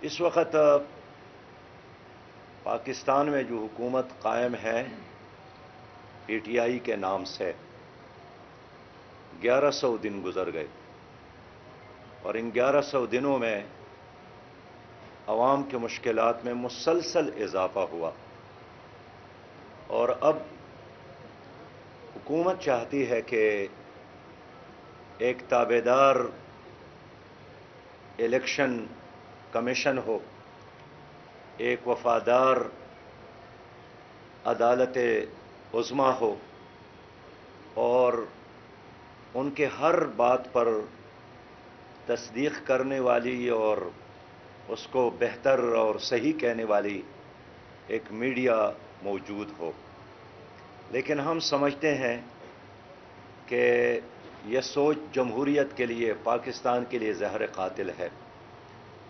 اس وقت پاکستان میں جو حکومت قائم ہے پی ٹی آئی کے نام سے 1100 دن گزر گئے اور ان 1100 دنوں میں عوام کی مشکلات میں مسلسل اضافہ ہوا اور اب حکومت چاہتی ہے کہ ایک تابعدار الیکشن کمیشن ہو، ایک وفادار عدالت عظمیٰ ہو اور ان کے ہر بات پر تصدیق کرنے والی اور اس کو بہتر اور صحیح کہنے والی ایک میڈیا موجود ہو۔ لیکن ہم سمجھتے ہیں کہ یہ سوچ جمہوریت کے لیے، پاکستان کے لیے زہر قاتل ہے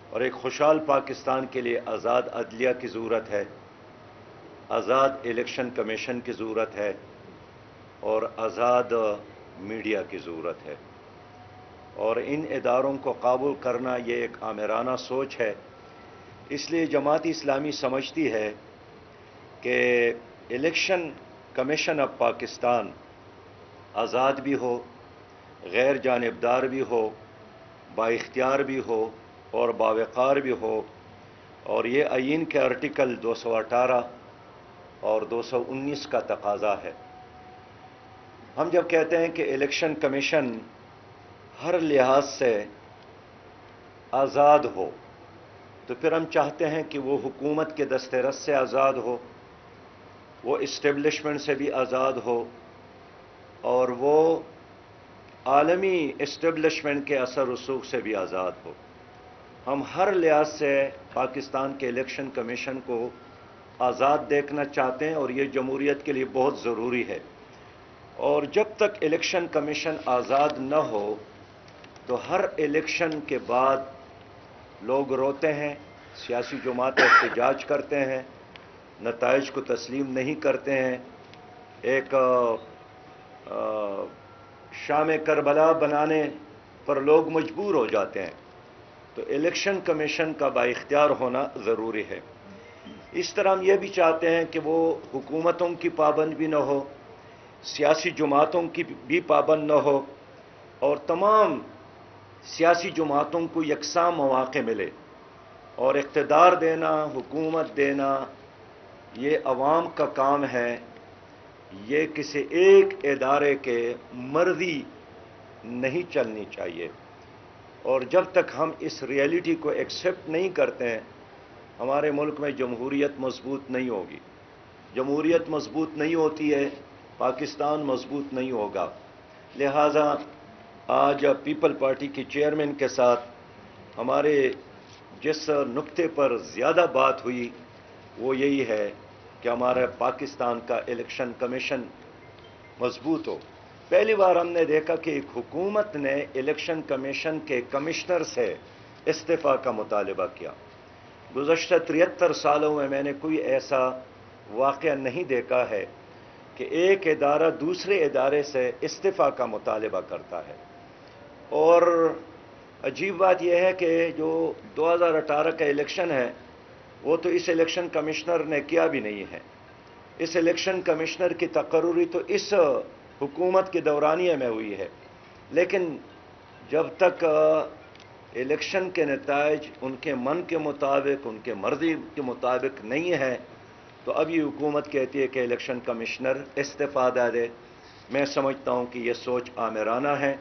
اور ایک خوشحال پاکستان کے لیے آزاد عدلیہ کی ضرورت ہے، آزاد الیکشن کمیشن کی ضرورت ہے اور آزاد میڈیا کی ضرورت ہے، اور ان اداروں کو قابو کرنا یہ ایک آمرانہ سوچ ہے۔ اس لیے جماعت اسلامی سمجھتی ہے کہ الیکشن کمیشن آف پاکستان آزاد بھی ہو، غیر جانبدار بھی ہو، با اختیار بھی ہو اور باوقار بھی ہو، اور یہ آئین کے آرٹیکل 218 اور 219 کا تقاضا ہے۔ ہم جب کہتے ہیں کہ الیکشن کمیشن ہر لحاظ سے آزاد ہو تو پھر ہم چاہتے ہیں کہ وہ حکومت کے دست رس سے آزاد ہو، وہ اسٹیبلشمنٹ سے بھی آزاد ہو اور وہ عالمی اسٹیبلشمنٹ کے اثر رسوخ سے بھی آزاد ہو۔ ہم ہر لحاظ سے پاکستان کے الیکشن کمیشن کو آزاد دیکھنا چاہتے ہیں اور یہ جمہوریت کے لیے بہت ضروری ہے، اور جب تک الیکشن کمیشن آزاد نہ ہو تو ہر الیکشن کے بعد لوگ روتے ہیں، سیاسی جماعتیں احتجاج کرتے ہیں، نتائج کو تسلیم نہیں کرتے ہیں، ایک شام کربلا بنانے پر لوگ مجبور ہو جاتے ہیں۔ تو الیکشن کمیشن کا بااختیار ہونا ضروری ہے۔ اس طرح ہم یہ بھی چاہتے ہیں کہ وہ حکومتوں کی پابند بھی نہ ہو، سیاسی جماعتوں کی بھی پابند نہ ہو، اور تمام سیاسی جماعتوں کو یکساں مواقع ملے، اور اقتدار دینا، حکومت دینا یہ عوام کا کام ہے، یہ کسی ایک ادارے کے مرضی نہیں چلنی چاہیے۔ اور جب تک ہم اس ریئلٹی کو ایکسیپٹ نہیں کرتے ہیں ہمارے ملک میں جمہوریت مضبوط نہیں ہوگی۔ جمہوریت مضبوط نہیں ہوتی ہے، پاکستان مضبوط نہیں ہوگا۔ لہذا آج پیپل پارٹی کی چیئرمین کے ساتھ ہمارے جس نقطے پر زیادہ بات ہوئی وہ یہی ہے کہ ہمارا پاکستان کا الیکشن کمیشن مضبوط ہو۔ پہلی بار ہم نے دیکھا کہ ایک حکومت نے الیکشن کمیشن کے کمشنر سے استعفیٰ کا مطالبہ کیا۔ گزشتہ 73 سالوں میں نے کوئی ایسا واقعہ نہیں دیکھا ہے کہ ایک ادارہ دوسرے ادارے سے استعفیٰ کا مطالبہ کرتا ہے۔ اور عجیب بات یہ ہے کہ جو 2018 کا الیکشن ہے وہ تو اس الیکشن کمشنر نے کیا بھی نہیں ہے۔ اس الیکشن کمشنر کی تقرری تو اس حکومت کے دورانیے میں ہوئی ہے، لیکن جب تک الیکشن کے نتائج ان کے من کے مطابق، ان کے مرضی کے مطابق نہیں ہے تو اب یہ حکومت کہتی ہے کہ الیکشن کمشنر استعفیٰ دے۔ میں سمجھتا ہوں کہ یہ سوچ آمرانہ ہے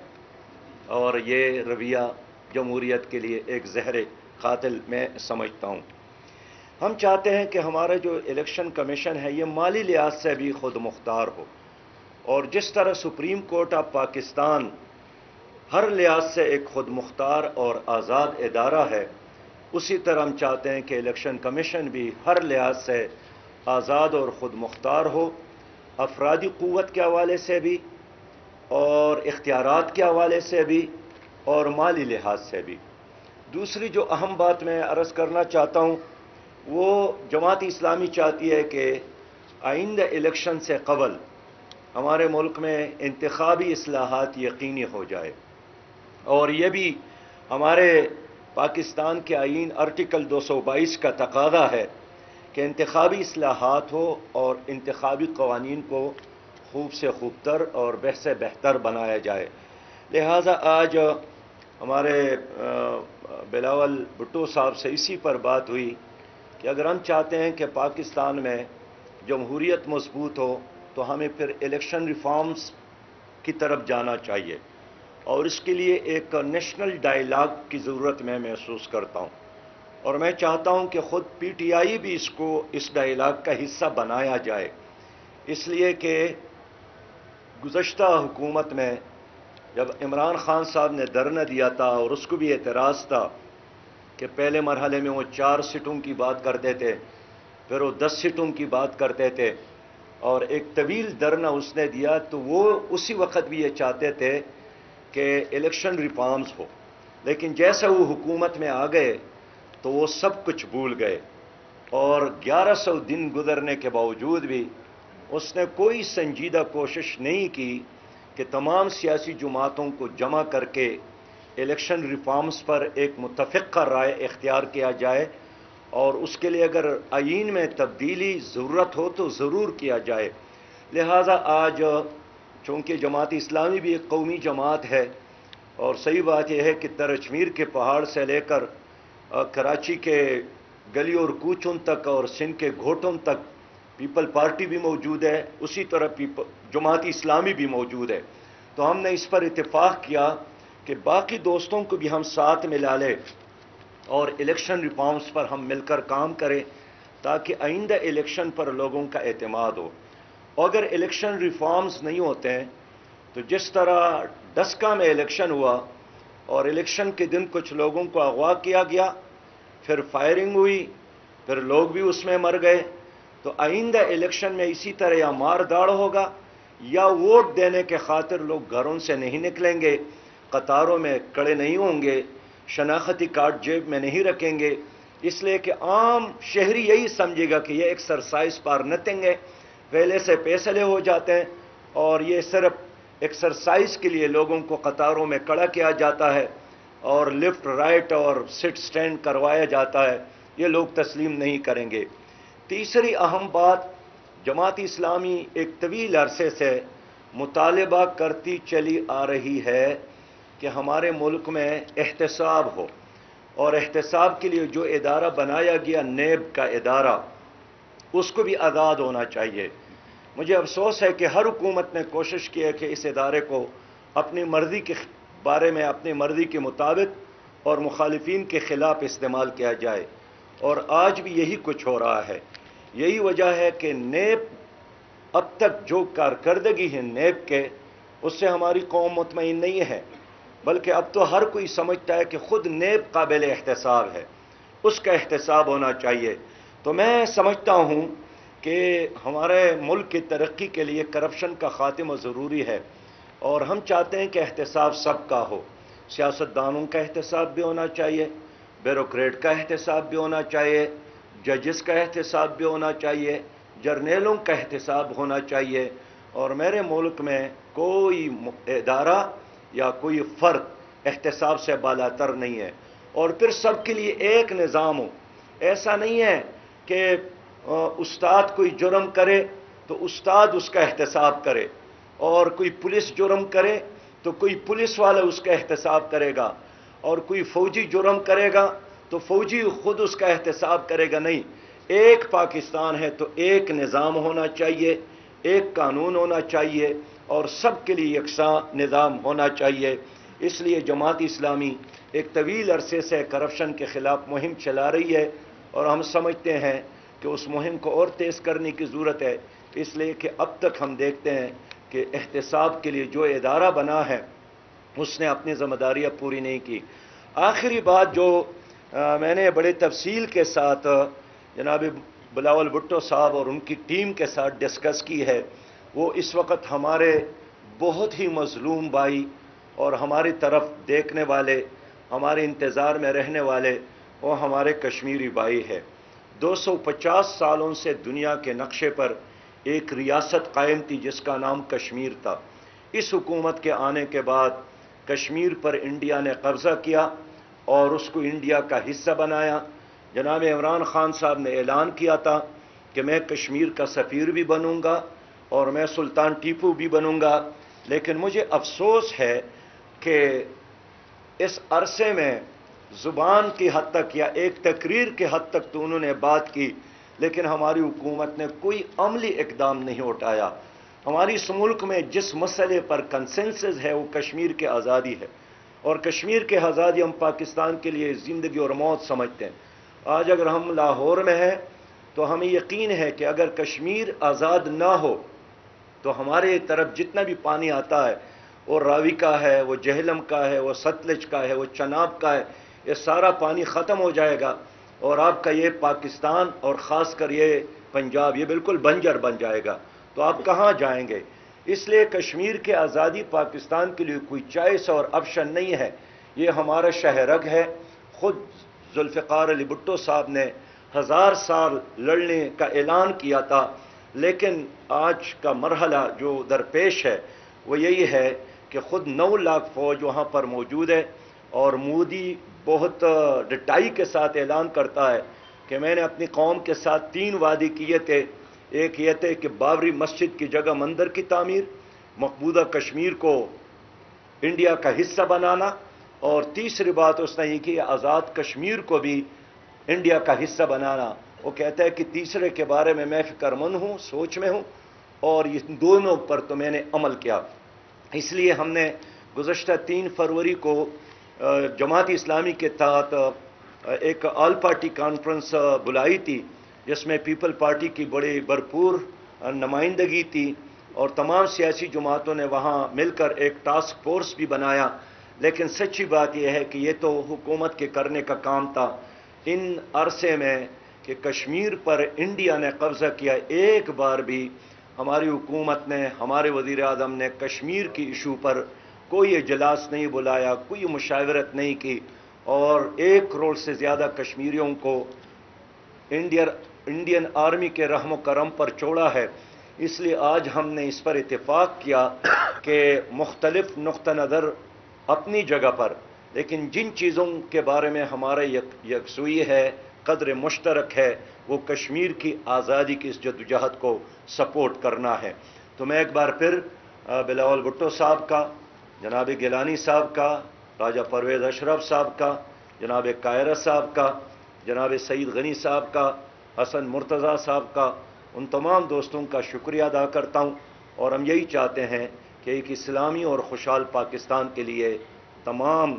اور یہ رویہ جمہوریت کے لیے ایک زہر قاتل میں سمجھتا ہوں۔ ہم چاہتے ہیں کہ ہمارا جو الیکشن کمیشن ہے یہ مالی لحاظ سے بھی خود مختار ہو، اور جس طرح سپریم کورٹ آف پاکستان ہر لحاظ سے ایک خود مختار اور آزاد ادارہ ہے، اسی طرح ہم چاہتے ہیں کہ الیکشن کمیشن بھی ہر لحاظ سے آزاد اور خود مختار ہو، افرادی قوت کے حوالے سے بھی اور اختیارات کے حوالے سے بھی اور مالی لحاظ سے بھی۔ دوسری جو اہم بات میں عرض کرنا چاہتا ہوں وہ جماعت اسلامی چاہتی ہے کہ آئندہ الیکشن سے قبل ہمارے ملک میں انتخابی اصلاحات یقینی ہو جائے، اور یہ بھی ہمارے پاکستان کے آئین آرٹیکل 222 کا تقاضا ہے کہ انتخابی اصلاحات ہو اور انتخابی قوانین کو خوب سے خوب تر اور سے بہتر بنایا جائے۔ لہٰذا آج ہمارے بلاول بھٹو صاحب سے اسی پر بات ہوئی کہ اگر ہم چاہتے ہیں کہ پاکستان میں جمہوریت مضبوط ہو تو ہمیں پھر الیکشن ریفارمز کی طرف جانا چاہیے، اور اس کے لیے ایک نیشنل ڈائیلاگ کی ضرورت میں محسوس کرتا ہوں، اور میں چاہتا ہوں کہ خود پی ٹی آئی بھی اس ڈائیلاگ کا حصہ بنایا جائے، اس لیے کہ گزشتہ حکومت میں جب عمران خان صاحب نے دھرنا دیا تھا اور اس کو بھی اعتراض تھا کہ پہلے مرحلے میں وہ 4 سیٹوں کی بات کرتے تھے، پھر وہ 10 سیٹوں کی بات کرتے تھے، اور ایک طویل دھرنا اس نے دیا، تو وہ اسی وقت بھی یہ چاہتے تھے کہ الیکشن ریفارمز ہو، لیکن جیسا وہ حکومت میں آ گئے تو وہ سب کچھ بھول گئے، اور 1100 دن گزرنے کے باوجود بھی اس نے کوئی سنجیدہ کوشش نہیں کی کہ تمام سیاسی جماعتوں کو جمع کر کے الیکشن ریفارمز پر ایک متفقہ رائے اختیار کیا جائے، اور اس کے لیے اگر آئین میں تبدیلی ضرورت ہو تو ضرور کیا جائے۔ لہٰذا آج چونکہ جماعت اسلامی بھی ایک قومی جماعت ہے، اور صحیح بات یہ ہے کہ کشمیر کے پہاڑ سے لے کر کراچی کے گلی اور کوچوں تک اور سندھ کے گھوٹوں تک پیپل پارٹی بھی موجود ہے، اسی طرح جماعت اسلامی بھی موجود ہے، تو ہم نے اس پر اتفاق کیا کہ باقی دوستوں کو بھی ہم ساتھ ملا لیں اور الیکشن ریفارمز پر ہم مل کر کام کریں تاکہ آئندہ الیکشن پر لوگوں کا اعتماد ہو۔ اور اگر الیکشن ریفارمز نہیں ہوتے ہیں تو جس طرح ڈسکا میں الیکشن ہوا اور الیکشن کے دن کچھ لوگوں کو اغوا کیا گیا، پھر فائرنگ ہوئی، پھر لوگ بھی اس میں مر گئے، تو آئندہ الیکشن میں اسی طرح یا مار داڑ ہوگا یا ووٹ دینے کے خاطر لوگ گھروں سے نہیں نکلیں گے، قطاروں میں کھڑے نہیں ہوں گے، شناختی کارڈ جیب میں نہیں رکھیں گے، اس لیے کہ عام شہری یہی سمجھے گا کہ یہ ایکسرسائز پر نتنگ ہے، پہلے سے فیصلے ہو جاتے ہیں، اور یہ صرف ایکسرسائز کے لیے لوگوں کو قطاروں میں کھڑا کیا جاتا ہے اور لیفٹ رائٹ اور سٹ سٹینڈ کروایا جاتا ہے، یہ لوگ تسلیم نہیں کریں گے۔ تیسری اہم بات، جماعت اسلامی ایک طویل عرصے سے مطالبہ کرتی چلی آ رہی ہے کہ ہمارے ملک میں احتساب ہو، اور احتساب کے لیے جو ادارہ بنایا گیا نیب کا ادارہ، اس کو بھی آزاد ہونا چاہیے۔ مجھے افسوس ہے کہ ہر حکومت نے کوشش کی ہے کہ اس ادارے کو اپنی مرضی کے بارے میں اپنی مرضی کے مطابق اور مخالفین کے خلاف استعمال کیا جائے، اور آج بھی یہی کچھ ہو رہا ہے۔ یہی وجہ ہے کہ نیب اب تک جو کارکردگی ہے نیب کے، اس سے ہماری قوم مطمئن نہیں ہے، بلکہ اب تو ہر کوئی سمجھتا ہے کہ خود نیب قابل احتساب ہے، اس کا احتساب ہونا چاہیے۔ تو میں سمجھتا ہوں کہ ہمارے ملک کی ترقی کے لیے کرپشن کا خاتمہ ضروری ہے، اور ہم چاہتے ہیں کہ احتساب سب کا ہو، سیاستدانوں کا احتساب بھی ہونا چاہیے، بیوروکریٹ کا احتساب بھی ہونا چاہیے، ججز کا احتساب بھی ہونا چاہیے، جرنیلوں کا احتساب ہونا چاہیے، اور میرے ملک میں کوئی ادارہ یا کوئی فرد احتساب سے بالاتر نہیں ہے، اور پھر سب کے لیے ایک نظام ہو۔ ایسا نہیں ہے کہ استاد کوئی جرم کرے تو استاد اس کا احتساب کرے، اور کوئی پولیس جرم کرے تو کوئی پولیس والا اس کا احتساب کرے گا، اور کوئی فوجی جرم کرے گا تو فوجی خود اس کا احتساب کرے گا۔ نہیں، ایک پاکستان ہے تو ایک نظام ہونا چاہیے، ایک قانون ہونا چاہیے، اور سب کے لیے یکساں نظام ہونا چاہیے۔ اس لیے جماعت اسلامی ایک طویل عرصے سے کرپشن کے خلاف مہم چلا رہی ہے، اور ہم سمجھتے ہیں کہ اس مہم کو اور تیز کرنے کی ضرورت ہے، اس لیے کہ اب تک ہم دیکھتے ہیں کہ احتساب کے لیے جو ادارہ بنا ہے اس نے اپنی ذمہ داریاں پوری نہیں کی۔ آخری بات جو میں نے بڑے تفصیل کے ساتھ جناب بلاول بھٹو صاحب اور ان کی ٹیم کے ساتھ ڈسکس کی ہے، وہ اس وقت ہمارے بہت ہی مظلوم بھائی اور ہماری طرف دیکھنے والے، ہمارے انتظار میں رہنے والے، وہ ہمارے کشمیری بھائی ہے۔ 250 سالوں سے دنیا کے نقشے پر ایک ریاست قائم تھی جس کا نام کشمیر تھا۔ اس حکومت کے آنے کے بعد کشمیر پر انڈیا نے قبضہ کیا، اور اس کو انڈیا کا حصہ بنایا. جناب عمران خان صاحب نے اعلان کیا تھا کہ میں کشمیر کا سفیر بھی بنوں گا اور میں سلطان ٹیپو بھی بنوں گا. لیکن مجھے افسوس ہے کہ اس عرصے میں زبان کی حد تک یا ایک تقریر کے حد تک تو انہوں نے بات کی، لیکن ہماری حکومت نے کوئی عملی اقدام نہیں اٹھایا. ہماری اس ملک میں جس مسئلے پر کنسنسس ہے وہ کشمیر کی آزادی ہے، اور کشمیر کی آزادی ہم پاکستان کے لیے زندگی اور موت سمجھتے ہیں. آج اگر ہم لاہور میں ہیں تو ہمیں یقین ہے کہ اگر کشمیر آزاد نہ ہو تو ہمارے طرف جتنا بھی پانی آتا ہے، وہ راوی کا ہے، وہ جہلم کا ہے، وہ ستلج کا ہے، وہ چناب کا ہے، یہ سارا پانی ختم ہو جائے گا اور آپ کا یہ پاکستان اور خاص کر یہ پنجاب یہ بالکل بنجر بن جائے گا. تو آپ کہاں جائیں گے؟ اس لیے کشمیر کی آزادی پاکستان کے لیے کوئی چوائس اور آپشن نہیں ہے، یہ ہمارا شہرگ ہے. خود ذوالفقار علی بھٹو صاحب نے 1000 سال لڑنے کا اعلان کیا تھا، لیکن آج کا مرحلہ جو درپیش ہے وہ یہی ہے کہ خود 9 لاکھ فوج وہاں پر موجود ہے، اور مودی بہت ڈٹائی کے ساتھ اعلان کرتا ہے کہ میں نے اپنی قوم کے ساتھ 3 وعدے کیے تھے. ایک یہ تھے کہ بابری مسجد کی جگہ مندر کی تعمیر، مقبوضہ کشمیر کو انڈیا کا حصہ بنانا، اور تیسری بات اس نے یہ کی آزاد کشمیر کو بھی انڈیا کا حصہ بنانا. وہ کہتا ہے کہ تیسرے کے بارے میں فکر مند ہوں، سوچ میں ہوں، اور یہ دونوں پر تو میں نے عمل کیا. اس لیے ہم نے گزشتہ 3 فروری کو جماعت اسلامی کے تحت ایک آل پارٹی کانفرنس بلائی تھی، جس میں پیپل پارٹی کی بڑی بھرپور نمائندگی تھی، اور تمام سیاسی جماعتوں نے وہاں مل کر ایک ٹاسک فورس بھی بنایا. لیکن سچی بات یہ ہے کہ یہ تو حکومت کے کرنے کا کام تھا. ان عرصے میں کہ کشمیر پر انڈیا نے قبضہ کیا، ایک بار بھی ہماری حکومت نے، ہمارے وزیر اعظم نے کشمیر کی ایشو پر کوئی اجلاس نہیں بلایا، کوئی مشاورت نہیں کی، اور 1 کروڑ سے زیادہ کشمیریوں کو انڈین آرمی کے رحم و کرم پر چھوڑا ہے. اس لیے آج ہم نے اس پر اتفاق کیا کہ مختلف نقطہ نظر اپنی جگہ پر، لیکن جن چیزوں کے بارے میں ہمارا یکسوئی ہے، قدر مشترک ہے، وہ کشمیر کی آزادی کی اس جدوجہد کو سپورٹ کرنا ہے. تو میں ایک بار پھر بلاول بھٹو صاحب کا، جناب گیلانی صاحب کا، راجہ پرویز اشرف صاحب کا، جناب قاہرہ صاحب کا، جناب سعید غنی صاحب کا، حسن مرتضیٰ صاحب کا، ان تمام دوستوں کا شکریہ ادا کرتا ہوں. اور ہم یہی چاہتے ہیں کہ ایک اسلامی اور خوشحال پاکستان کے لیے تمام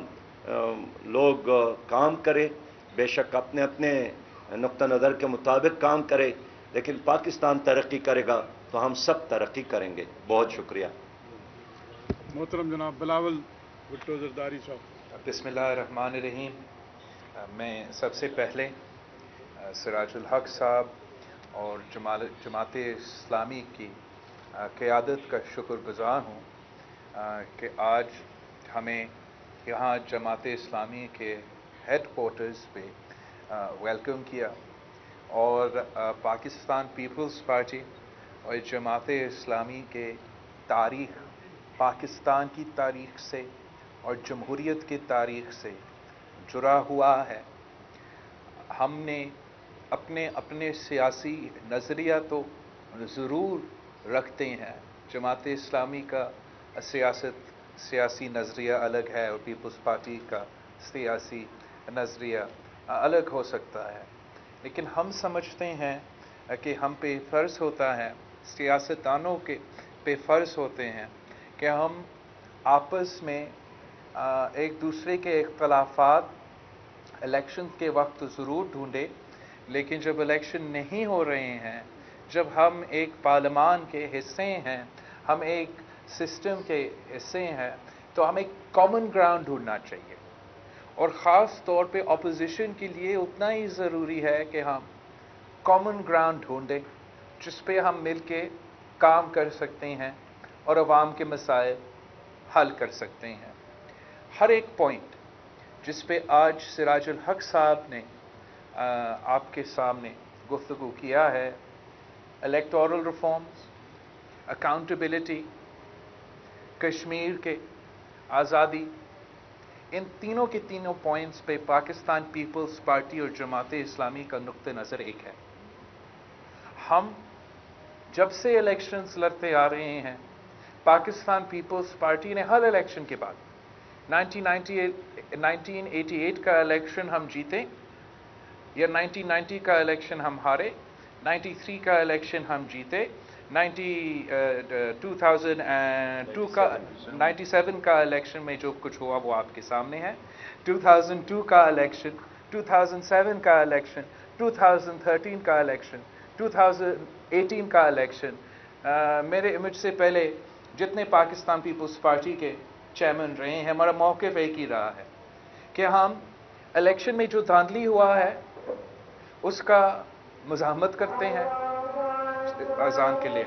لوگ کام کریں، بے شک اپنے اپنے نقطہ نظر کے مطابق کام کرے، لیکن پاکستان ترقی کرے گا تو ہم سب ترقی کریں گے. بہت شکریہ. محترم جناب بلاول بھٹو زرداری صاحب. بسم اللہ الرحمن الرحیم. میں سب سے پہلے سراج الحق صاحب اور جماعت اسلامی کی قیادت کا شکر گزار ہوں کہ آج ہمیں یہاں جماعت اسلامی کے ہیڈ کوارٹرز پہ ویلکم کیا، اور پاکستان پیپلز پارٹی اور جماعت اسلامی کے تاریخ، پاکستان کی تاریخ سے اور جمہوریت کی تاریخ سے جڑا ہوا ہے. ہم نے اپنے سیاسی نظریہ تو ضرور رکھتے ہیں. جماعت اسلامی کا سیاسی نظریہ الگ ہے اور پیپلز پارٹی کا سیاسی نظریہ الگ ہو سکتا ہے، لیکن ہم سمجھتے ہیں کہ ہم پہ فرض ہوتا ہے، سیاستدانوں کے پہ فرض ہوتے ہیں کہ ہم آپس میں ایک دوسرے کے اختلافات الیکشن کے وقت ضرور ڈھونڈیں، لیکن جب الیکشن نہیں ہو رہے ہیں، جب ہم ایک پارلیمان کے حصے ہیں، ہم ایک سسٹم کے حصے ہیں، تو ہمیں کامن گراؤنڈ ڈھونڈنا چاہیے. اور خاص طور پہ اپوزیشن کے لیے اتنا ہی ضروری ہے کہ ہم کامن گراؤنڈ ڈھونڈیں جس پہ ہم مل کے کام کر سکتے ہیں اور عوام کے مسائل حل کر سکتے ہیں. ہر ایک پوائنٹ جس پہ آج سراج الحق صاحب نے آپ کے سامنے گفتگو کیا ہے، الیکٹورل ریفارمز، اکاؤنٹیبلٹی، کشمیر کے آزادی، ان تینوں کے تینوں پوائنٹس پہ پاکستان پیپلز پارٹی اور جماعت اسلامی کا نقطہ نظر ایک ہے. ہم جب سے الیکشنز لڑتے آ رہے ہیں، پاکستان پیپلز پارٹی نے ہر الیکشن کے بعد 1988 کا الیکشن ہم جیتے یا 1990 کا الیکشن ہم ہارے، 93 کا الیکشن ہم جیتے، 2002 کا 97 کا الیکشن میں جو کچھ ہوا وہ آپ کے سامنے ہے، 2002 کا الیکشن، 2007 کا الیکشن، 2013 کا الیکشن، 2018 کا الیکشن. مجھ سے پہلے جتنے پاکستان پیپلز پارٹی کے چیئرمین رہے ہیں، ہمارا موقف ایک ہی رہا ہے کہ ہم الیکشن میں جو دھاندلی ہوا ہے اس کا مزاحمت کرتے ہیں. اذان کے لیے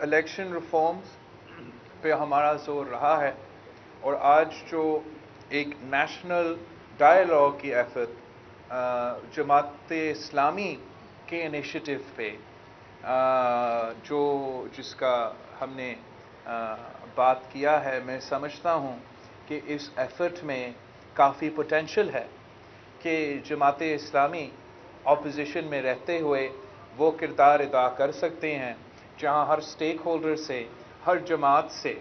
الیکشن ریفارمز پہ ہمارا زور رہا ہے، اور آج جو ایک نیشنل ڈائیلاگ کی ایفرٹ جماعت اسلامی کے انیشیٹو پہ جس کا ہم نے بات کیا ہے، میں سمجھتا ہوں کہ اس ایفرٹ میں کافی پوٹینشل ہے کہ جماعت اسلامی اپوزیشن میں رہتے ہوئے وہ کردار ادا کر سکتے ہیں جہاں ہر سٹیک ہولڈر سے، ہر جماعت سے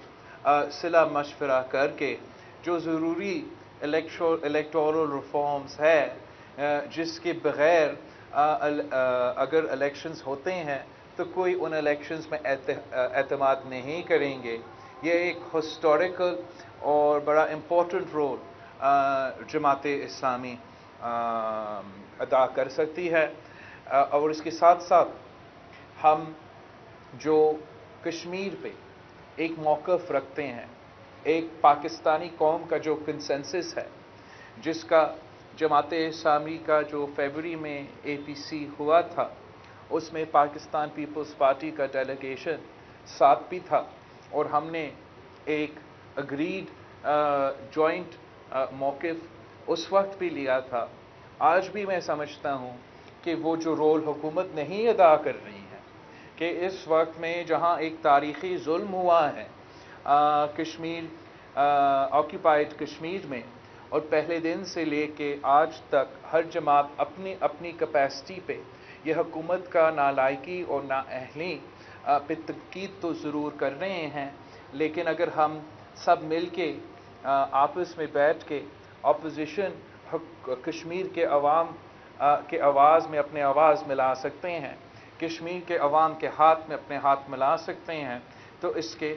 صلاح مشورہ کر کے جو ضروری الیکٹورل ریفارمز ہے جس کے بغیر اگر الیکشنز ہوتے ہیں تو کوئی ان الیکشنز میں اعتماد نہیں کریں گے. یہ ایک ہسٹوریکل اور بڑا امپورٹنٹ رول جماعت اسلامی ادا کر سکتی ہے. اور اس کے ساتھ ساتھ ہم جو کشمیر پہ ایک موقف رکھتے ہیں، ایک پاکستانی قوم کا جو کنسنسس ہے، جس کا جماعت اسلامی کا جو فیبری میں APC ہوا تھا، اس میں پاکستان پیپلز پارٹی کا ڈیلیگیشن ساتھ بھی تھا، اور ہم نے ایک اگریڈ جوائنٹ موقف اس وقت بھی لیا تھا. آج بھی میں سمجھتا ہوں کہ وہ جو رول حکومت نہیں ادا کر رہی ہے، کہ اس وقت میں جہاں ایک تاریخی ظلم ہوا ہے کشمیر آکیپائڈ کشمیر میں، اور پہلے دن سے لے کے آج تک ہر جماعت اپنی اپنی کیپیسٹی پہ یہ حکومت کا نالائقی اور نااہلی پہ تنقید تو ضرور کر رہے ہیں، لیکن اگر ہم سب مل کے آپس میں بیٹھ کے اپوزیشن کشمیر کے عوام کے آواز میں اپنے آواز ملا سکتے ہیں، کشمیر کے عوام کے ہاتھ میں اپنے ہاتھ ملا سکتے ہیں، تو اس کے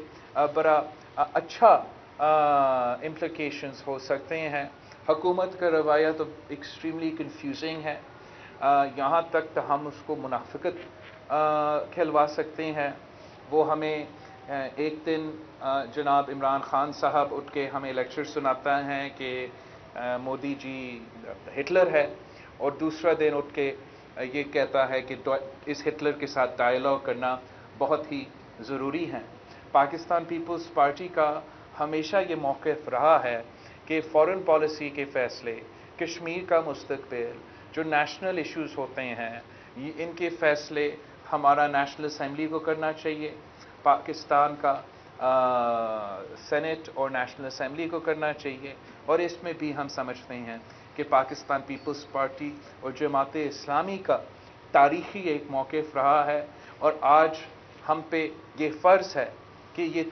بڑا اچھا امپلیکیشنز ہو سکتے ہیں. حکومت کا رویہ تو ایکسٹریملی کنفیوزنگ ہے، یہاں تک تو ہم اس کو منافقت کھلوا سکتے ہیں، وہ ہمیں ایک دن جناب عمران خان صاحب اٹھ کے ہمیں لیکچر سناتا ہے کہ مودی جی ہٹلر ہے، اور دوسرا دن اٹھ کے یہ کہتا ہے کہ اس ہٹلر کے ساتھ ڈائیلاگ کرنا بہت ہی ضروری ہے۔ پاکستان پیپلز پارٹی کا ہمیشہ یہ موقف رہا ہے کہ فارن پالیسی کے فیصلے، کشمیر کا مستقبل، جو نیشنل ایشوز ہوتے ہیں، ان کے فیصلے ہمارا نیشنل اسمبلی کو کرنا چاہیے، پاکستان کا سینٹ اور نیشنل اسمبلی کو کرنا چاہیے، اور اس میں بھی ہم سمجھتے ہیں کہ پاکستان پیپلز پارٹی اور جماعت اسلامی کا تاریخی ایک موقف رہا ہے، اور آج ہم پہ یہ فرض ہے کہ یہ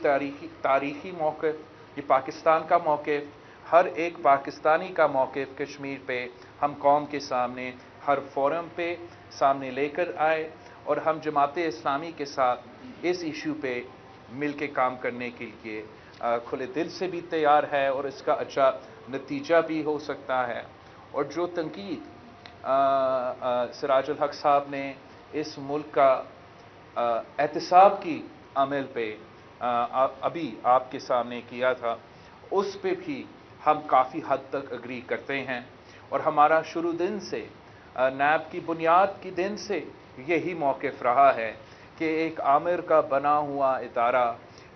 تاریخی موقف، یہ پاکستان کا موقف، ہر ایک پاکستانی کا موقف کشمیر پہ ہم قوم کے سامنے ہر فورم پہ سامنے لے کر آئے، اور ہم جماعت اسلامی کے ساتھ اس ایشو پہ مل کے کام کرنے کے لیے کھلے دل سے بھی تیار ہے، اور اس کا اچھا نتیجہ بھی ہو سکتا ہے۔ اور جو تنقید سراج الحق صاحب نے اس ملک کا احتساب کی عمل پہ ابھی آپ کے سامنے کیا تھا، اس پہ بھی ہم کافی حد تک اگری کرتے ہیں، اور ہمارا شروع دن سے نیب کی بنیاد کی دن سے یہی موقف رہا ہے کہ ایک آمر کا بنا ہوا ادارہ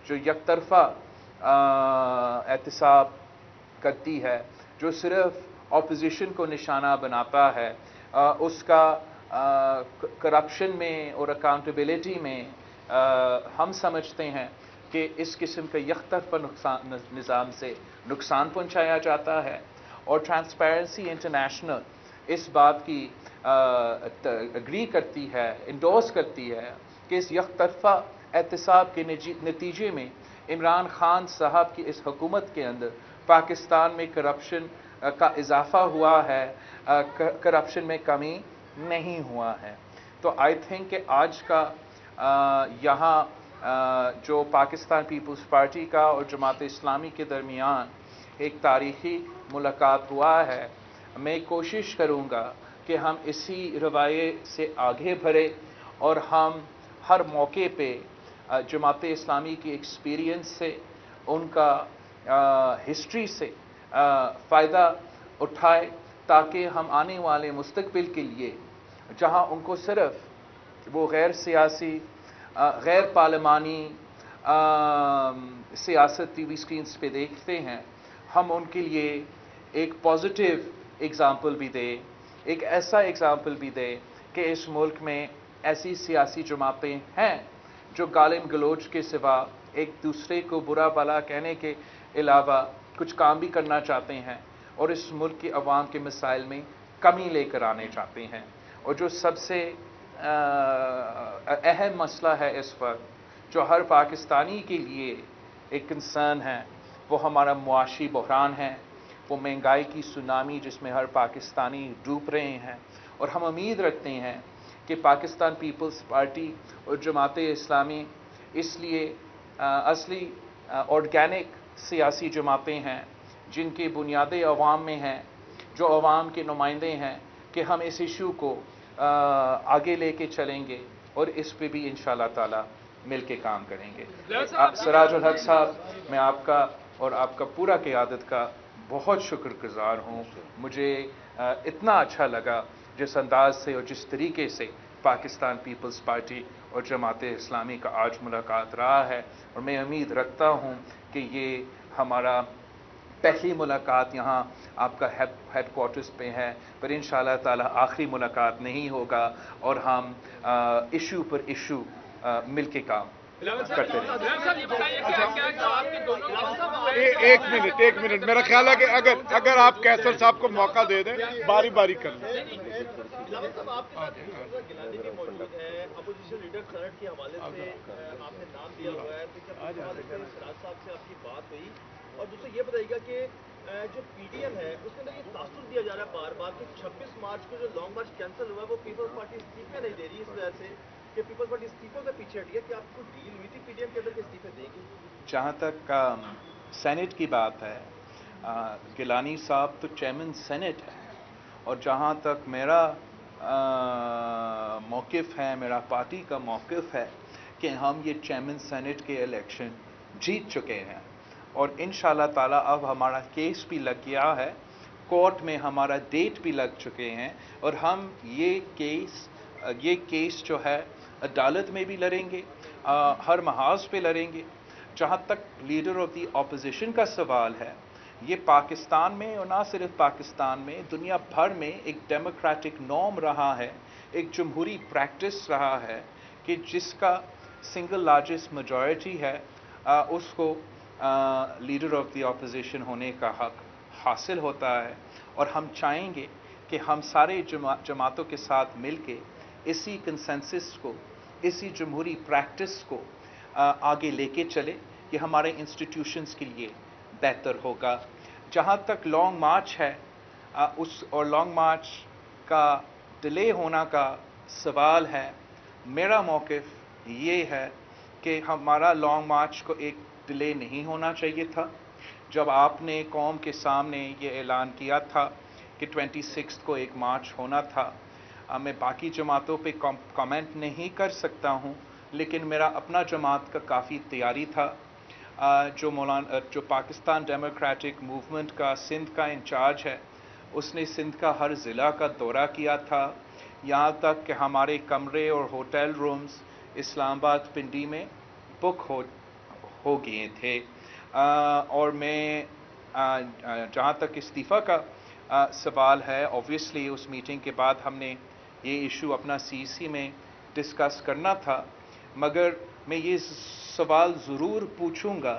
جو یک طرفہ احتساب کرتی ہے، جو صرف اپوزیشن کو نشانہ بناتا ہے، اس کا کرپشن میں اور اکاؤنٹیبلٹی میں ہم سمجھتے ہیں کہ اس قسم کا یک طرفہ نظام سے نقصان پہنچایا جاتا ہے، اور ٹرانسپیرنسی انٹرنیشنل اس بات کی اگری کرتی ہے، انڈورس کرتی ہے کہ اس یک طرفہ احتساب کے نتیجے میں عمران خان صاحب کی اس حکومت کے اندر پاکستان میں کرپشن کا اضافہ ہوا ہے، کرپشن میں کمی نہیں ہوا ہے۔ تو آئی تھنک کہ آج کا یہاں جو پاکستان پیپلز پارٹی کا اور جماعت اسلامی کے درمیان ایک تاریخی ملاقات ہوا ہے، میں کوشش کروں گا کہ ہم اسی رویے سے آگے بڑھیں، اور ہم ہر موقع پہ جماعت اسلامی کی ایکسپیرینس سے، ان کا ہسٹری سے فائدہ اٹھائے، تاکہ ہم آنے والے مستقبل کے لیے، جہاں ان کو صرف وہ غیر سیاسی، غیر پارلیمانی سیاست ٹی وی اسکرینس پہ دیکھتے ہیں، ہم ان کے لیے ایک پازیٹیو ایگزامپل بھی دیں، ایک ایسا ایگزامپل بھی دیں کہ اس ملک میں ایسی سیاسی جماعتیں ہیں جو گالم گلوچ کے سوا ایک دوسرے کو برا بھلا کہنے کے علاوہ کچھ کام بھی کرنا چاہتے ہیں، اور اس ملک کی عوام کے مسائل میں کمی لے کر آنے چاہتے ہیں۔ اور جو سب سے اہم مسئلہ ہے اس وقت، جو ہر پاکستانی کے لیے ایک کنسرن ہے، وہ ہمارا معاشی بحران ہے، وہ مہنگائی کی سونامی جس میں ہر پاکستانی ڈوب رہے ہیں، اور ہم امید رکھتے ہیں کہ پاکستان پیپلز پارٹی اور جماعت اسلامی اس لیے اصلی آرگینک سیاسی جماعتیں ہیں جن کی بنیادیں عوام میں ہیں، جو عوام کے نمائندے ہیں، کہ ہم اس ایشو کو آگے لے کے چلیں گے، اور اس پہ بھی انشاءاللہ تعالی مل کے کام کریں گے۔ سراج الحق صاحب، میں آپ کا اور آپ کا پورا قیادت کا بہت شکر گزار ہوں۔ مجھے اتنا اچھا لگا جس انداز سے اور جس طریقے سے پاکستان پیپلز پارٹی اور جماعت اسلامی کا آج ملاقات رہا ہے، اور میں امید رکھتا ہوں کہ یہ ہمارا پہلی ملاقات یہاں آپ کا ہیڈ کوارٹرز پہ ہے، پر انشاءاللہ تعالی آخری ملاقات نہیں ہوگا، اور ہم ایشو پر ایشو مل کے کام کرتے رہیں گے۔ ایک منٹ میرا خیال ہے کہ اگر آپ کیسر صاحب کو موقع دے دیں، باری باری کر لیں۔ گیلانی بھی موجود ہے، اپوزیشن لیڈر سینٹ کے حوالے سے آپ نے نام دیا ہوا ہے، سراج صاحب سے آپ کی بات ہوئی، اور دوسرا یہ بتائیے گا کہ جو پی ڈی ایم ہے اس کے اندر یہ تاثر دیا جا رہا ہے بار بار کہ 26 مارچ کو جو لانگ مارچ کینسل ہوا ہے وہ پیپلز پارٹی استعفے نہیں دے رہی، اس وجہ سے کہ پیپلز پارٹی استعفوں سے پیچھے ہٹی ہے، کہ آپ کو ڈیل ہوئی تھی پی ڈی ایم کے اندر کے استعفے دے گی؟ جہاں تک سینٹ کی بات ہے، گیلانی صاحب تو چیئرمین سینٹ ہے، اور جہاں تک میرا موقف ہے، میرا پارٹی کا موقف ہے کہ ہم یہ چیئرمین سینٹ کے الیکشن جیت چکے ہیں، اور انشاءاللہ تعالیٰ اب ہمارا کیس بھی لگ گیا ہے، کورٹ میں ہمارا ڈیٹ بھی لگ چکے ہیں، اور ہم یہ کیس جو ہے عدالت میں بھی لڑیں گے، ہر محاذ پہ لڑیں گے۔ جہاں تک لیڈر آف دی اپوزیشن کا سوال ہے، یہ پاکستان میں اور نہ صرف پاکستان میں، دنیا بھر میں ایک ڈیموکریٹک نارم رہا ہے، ایک جمہوری پریکٹس رہا ہے کہ جس کا سنگل لارجسٹ میجورٹی ہے اس کو لیڈر آف دی اپوزیشن ہونے کا حق حاصل ہوتا ہے، اور ہم چاہیں گے کہ ہم سارے جماعتوں کے ساتھ مل کے اسی کنسنسس کو، اسی جمہوری پریکٹس کو آگے لے کے چلے، یہ ہمارے انسٹیٹیوشنز کے لیے بہتر ہوگا۔ جہاں تک لانگ مارچ ہے اور لانگ مارچ کا ڈیلے ہونا کا سوال ہے، میرا موقف یہ ہے کہ ہمارا لانگ مارچ کو ایک ڈیلے نہیں ہونا چاہیے تھا۔ جب آپ نے قوم کے سامنے یہ اعلان کیا تھا کہ 26 کو ایک مارچ ہونا تھا، میں باقی جماعتوں پہ کامنٹ نہیں کر سکتا ہوں، لیکن میرا اپنا جماعت کا کافی تیاری تھا۔ جو پاکستان ڈیموکریٹک موومنٹ کا سندھ کا انچارج ہے، اس نے سندھ کا ہر ضلع کا دورہ کیا تھا، یہاں تک کہ ہمارے کمرے اور ہوٹل رومز اسلام آباد پنڈی میں بک ہو گئے تھے، اور میں جہاں تک استعفیٰ کا سوال ہے، اوبویسلی اس میٹنگ کے بعد ہم نے یہ ایشو اپنا CEC میں ڈسکس کرنا تھا، مگر میں یہ سوال ضرور پوچھوں گا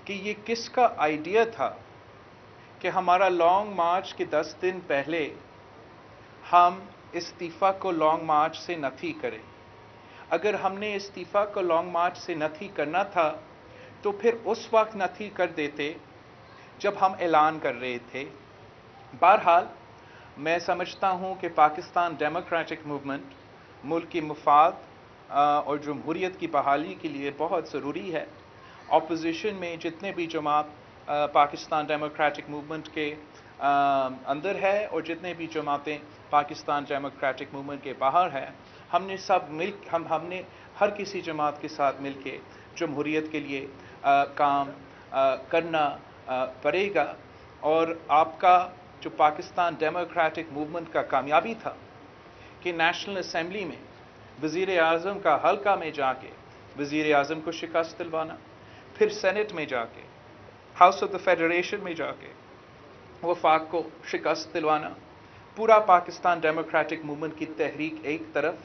کہ یہ کس کا آئیڈیا تھا کہ ہمارا لانگ مارچ کے 10 دن پہلے ہم استعفیٰ کو لانگ مارچ سے نفی کریں۔ اگر ہم نے استعفیٰ کو لانگ مارچ سے نفی کرنا تھا تو پھر اس وقت نفی کر دیتے جب ہم اعلان کر رہے تھے۔ بہرحال میں سمجھتا ہوں کہ پاکستان ڈیموکریٹک موومنٹ ملک کی مفاد اور جمہوریت کی بحالی کے لیے بہت ضروری ہے۔ اپوزیشن میں جتنے بھی جماعت پاکستان ڈیموکریٹک موومنٹ کے اندر ہے اور جتنے بھی جماعتیں پاکستان ڈیموکریٹک موومنٹ کے باہر ہیں، ہم نے سب ہم نے ہر کسی جماعت کے ساتھ مل کے جمہوریت کے لیے کام کرنا پڑے گا۔ اور آپ کا جو پاکستان ڈیموکریٹک موومنٹ کا کامیابی تھا کہ نیشنل اسمبلی میں وزیر اعظم کا حلقہ میں جا کے وزیر اعظم کو شکست دلوانا، پھر سینٹ میں جا کے، ہاؤس آف دا فیڈریشن میں جا کے وفاق کو شکست دلوانا، پورا پاکستان ڈیموکریٹک موومنٹ کی تحریک ایک طرف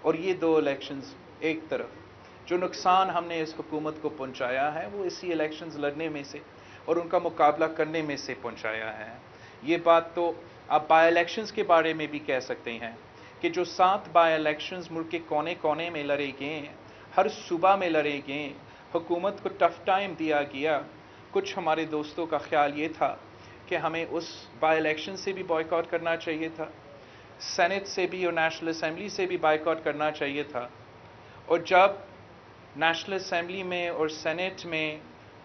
اور یہ 2 الیکشنز ایک طرف، جو نقصان ہم نے اس حکومت کو پہنچایا ہے وہ اسی الیکشنز لڑنے میں سے اور ان کا مقابلہ کرنے میں سے پہنچایا ہے۔ یہ بات تو آپ بائی الیکشنز کے بارے میں بھی کہہ سکتے ہیں کہ جو 7 بائی الیکشنز ملک کے کونے کونے میں لڑے گئے ہیں، ہر صوبہ میں لڑے گئے، حکومت کو ٹف ٹائم دیا گیا۔ کچھ ہمارے دوستوں کا خیال یہ تھا کہ ہمیں اس بائی الیکشن سے بھی بائیکاٹ کرنا چاہیے تھا، سینٹ سے بھی اور نیشنل اسمبلی سے بھی بائیکاٹ کرنا چاہیے تھا، اور جب نیشنل اسمبلی میں اور سینٹ میں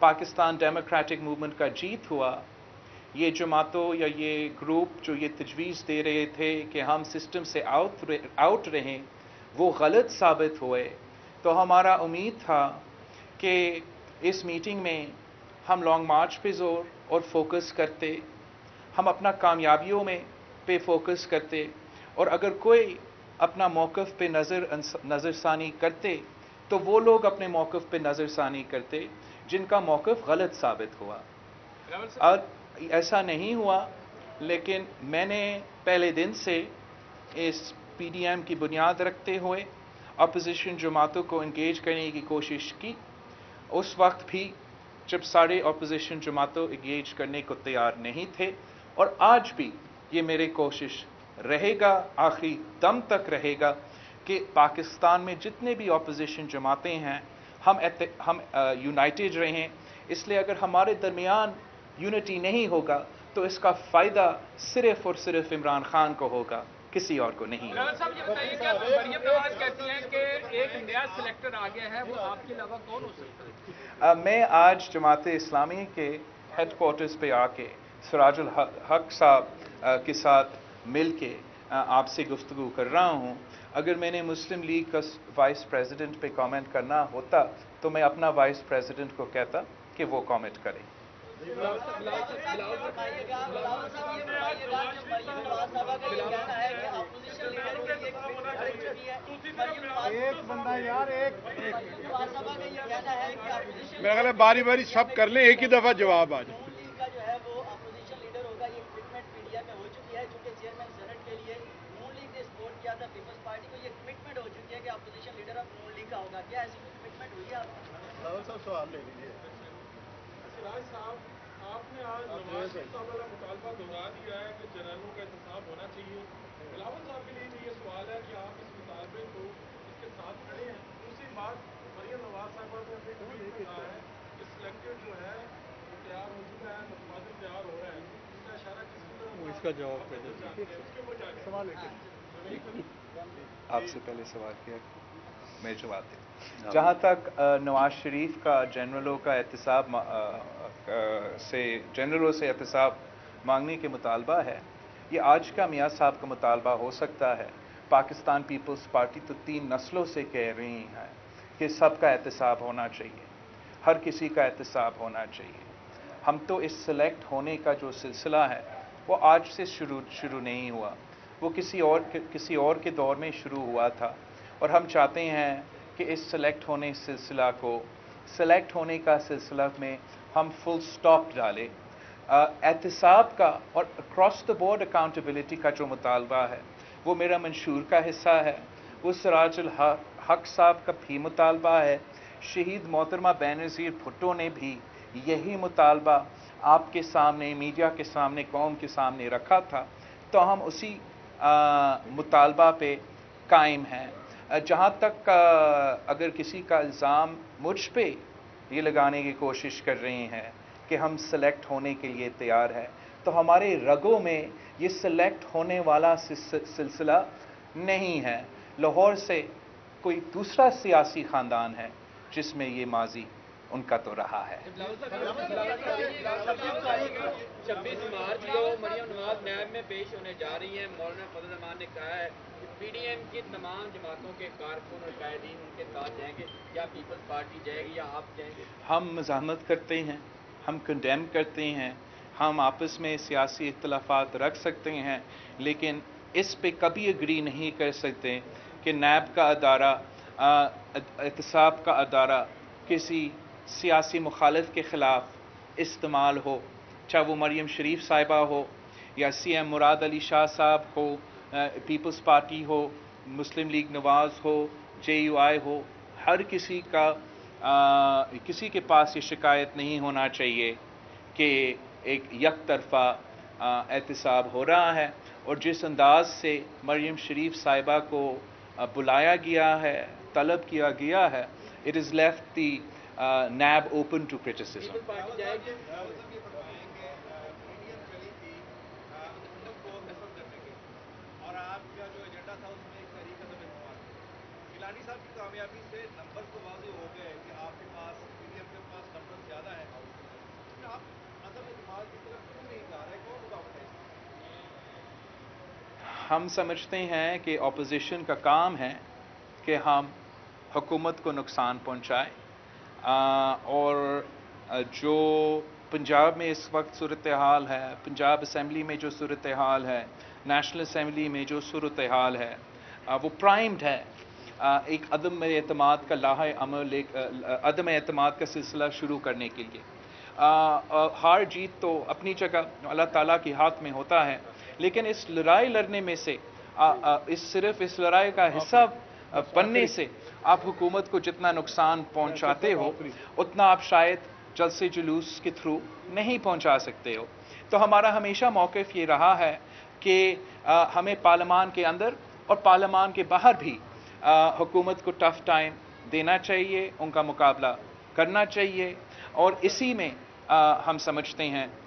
پاکستان ڈیموکریٹک موومنٹ کا جیت ہوا، یہ جماعتوں یا یہ گروپ جو یہ تجویز دے رہے تھے کہ ہم سسٹم سے آؤٹ رہیں، وہ غلط ثابت ہوئے۔ تو ہمارا امید تھا کہ اس میٹنگ میں ہم لانگ مارچ پہ زور اور فوکس کرتے، ہم اپنا کامیابیوں میں پہ فوکس کرتے، اور اگر کوئی اپنا موقف پہ نظر ثانی کرتے تو وہ لوگ اپنے موقف پہ نظر ثانی کرتے جن کا موقف غلط ثابت ہوا۔ اور ایسا نہیں ہوا، لیکن میں نے پہلے دن سے اس PDM کی بنیاد رکھتے ہوئے اپوزیشن جماعتوں کو انگیج کرنے کی کوشش کی، اس وقت بھی جب سارے اپوزیشن جماعتوں انگیج کرنے کو تیار نہیں تھے، اور آج بھی یہ میری کوشش رہے گا، آخری دم تک رہے گا کہ پاکستان میں جتنے بھی اپوزیشن جماعتیں ہیں ہم یونائٹڈ رہیں۔ اس لیے اگر ہمارے درمیان یونٹی نہیں ہوگا تو اس کا فائدہ صرف اور صرف عمران خان کو ہوگا، کسی اور کو نہیں ہوگا۔ صاحب یہ بتائیے کہ مریم نواز کہتی ہیں کہ ایک نیا سلیکٹر آ گیا ہے، وہ آپ کے علاوہ کون ہو سکتا ہے؟ میں آج جماعت اسلامی کے ہیڈ کوارٹرز پہ آ کے سراج الحق صاحب کے ساتھ مل کے آپ سے گفتگو کر رہا ہوں، اگر میں نے مسلم لیگ کا وائس پریزیڈنٹ پہ کامنٹ کرنا ہوتا تو میں اپنا وائس پریزیڈنٹ کو کہتا کہ وہ کامنٹ کرے. میرا خیال ہے باری باری سب کر لیں, ایک ہی دفعہ جواب آ جائے. سوال لے لیجیے. سراج صاحب, آپ نے آج نواز شریف صاحب والا مطالبہ دہرا دیا ہے کہ جنرلوں کا احتساب ہونا چاہیے. بلاول صاحب کے لیے بھی یہ سوال ہے کہ آپ اس مطالبے کو اس کے ساتھ کھڑے ہیں. دوسری بات, مریم نواز صاحبہ نے اپنے ٹویٹ میں کہا ہے کہ سلیکٹڈ جو ہے وہ تیار ہو چکا ہے, متبادل تیار ہو رہا ہے. اس کا اشارہ کس کی طرف؟ اس کا جواب اس کے اوپر سوال ہے. آپ سے پہلے سوال کیا, میں جواب دیں. جہاں تک نواز شریف کا جنرلوں سے احتساب مانگنے کے مطالبہ ہے, یہ آج کا میاں صاحب کا مطالبہ ہو سکتا ہے. پاکستان پیپلز پارٹی تو 3 نسلوں سے کہہ رہی ہے کہ سب کا احتساب ہونا چاہیے, ہر کسی کا احتساب ہونا چاہیے. ہم تو اس سلیکٹ ہونے کا جو سلسلہ ہے وہ آج سے شروع نہیں ہوا, وہ کسی اور کے دور میں شروع ہوا تھا. اور ہم چاہتے ہیں کہ اس سلیکٹ ہونے کا سلسلہ میں ہم فل سٹاپ ڈالیں. احتساب کا اور اکراس دا بورڈ اکاؤنٹیبلٹی کا جو مطالبہ ہے وہ میرا منشور کا حصہ ہے, وہ سراج الحق صاحب کا بھی مطالبہ ہے. شہید محترمہ بینظیر بھٹو نے بھی یہی مطالبہ آپ کے سامنے, میڈیا کے سامنے, قوم کے سامنے رکھا تھا. تو ہم اسی مطالبہ پہ قائم ہیں. جہاں تک اگر کسی کا الزام مجھ پہ یہ لگانے کی کوشش کر رہے ہیں کہ ہم سلیکٹ ہونے کے لیے تیار ہیں, تو ہمارے رگوں میں یہ سلیکٹ ہونے والا سلسلہ نہیں ہے. لاہور سے کوئی دوسرا سیاسی خاندان ہے جس میں یہ ماضی ان کا تو رہا ہے. 26 مارچ کو مریم نواز نیب میں پیش ہونے جا رہی ہیں. مولانا فضل الرحمان نے کہا ہے کہ پی ڈی ایم کی تمام جماعتوں کے کارکن اور قائدین ان کے ساتھ جائیں گے, یا پیپلز پارٹی جائے گی یا آپ جائیں گے؟ ہم مزاحمت کرتے ہیں, ہم کنڈیم کرتے ہیں, ہم آپس میں سیاسی اختلافات رکھ سکتے ہیں, لیکن اس پہ کبھی اگری نہیں کر سکتے کہ نیب کا ادارہ, احتساب کا ادارہ کسی سیاسی مخالف کے خلاف استعمال ہو, چاہے وہ مریم شریف صاحبہ ہو یا سی ایم مراد علی شاہ صاحب ہو, پیپلز پارٹی ہو, مسلم لیگ نواز ہو, جے یو آئی ہو. ہر کسی کے پاس یہ شکایت نہیں ہونا چاہیے کہ ایک یک طرفہ احتساب ہو رہا ہے. اور جس انداز سے مریم شریف صاحبہ کو بلایا گیا ہے, طلب کیا گیا ہے, it has left the NAB open to criticism. اور آپ کا جو ایجنڈا تھا اس میں ایک تحریک عدم اعتماد ہے. گیلانی صاحب کی کامیابی سے نمبر تو واضح ہو گئے کہ آپ کے پاس پی ڈی ایم کے پاس نمبر زیادہ ہے ہاؤس میں, لیکن آپ عدم اعتماد کی طرف کیوں نہیں جا رہے, کون رکاوٹ ہے؟ ہم سمجھتے ہیں کہ اپوزیشن کا کام ہے کہ ہم حکومت کو نقصان پہنچائے, اور جو پنجاب میں اس وقت صورتحال ہے, پنجاب اسمبلی میں جو صورتحال ہے, نیشنل اسمبلی میں جو صورتحال ہے, وہ پرائمڈ ہے ایک عدم اعتماد کا عمل, عدم اعتماد کا سلسلہ شروع کرنے کے لیے. ہار جیت تو اپنی جگہ اللہ تعالیٰ کے ہاتھ میں ہوتا ہے, لیکن اس لڑائی لڑنے میں سے صرف اس لڑائی کا حصہ بننے سے آپ حکومت کو جتنا نقصان پہنچاتے ہو اتنا آپ شاید جلسے جلوس کے تھرو نہیں پہنچا سکتے ہو. تو ہمارا ہمیشہ موقف یہ رہا ہے کہ ہمیں پارلیمان کے اندر اور پارلیمان کے باہر بھی حکومت کو ٹف ٹائم دینا چاہیے, ان کا مقابلہ کرنا چاہیے, اور اسی میں ہم سمجھتے ہیں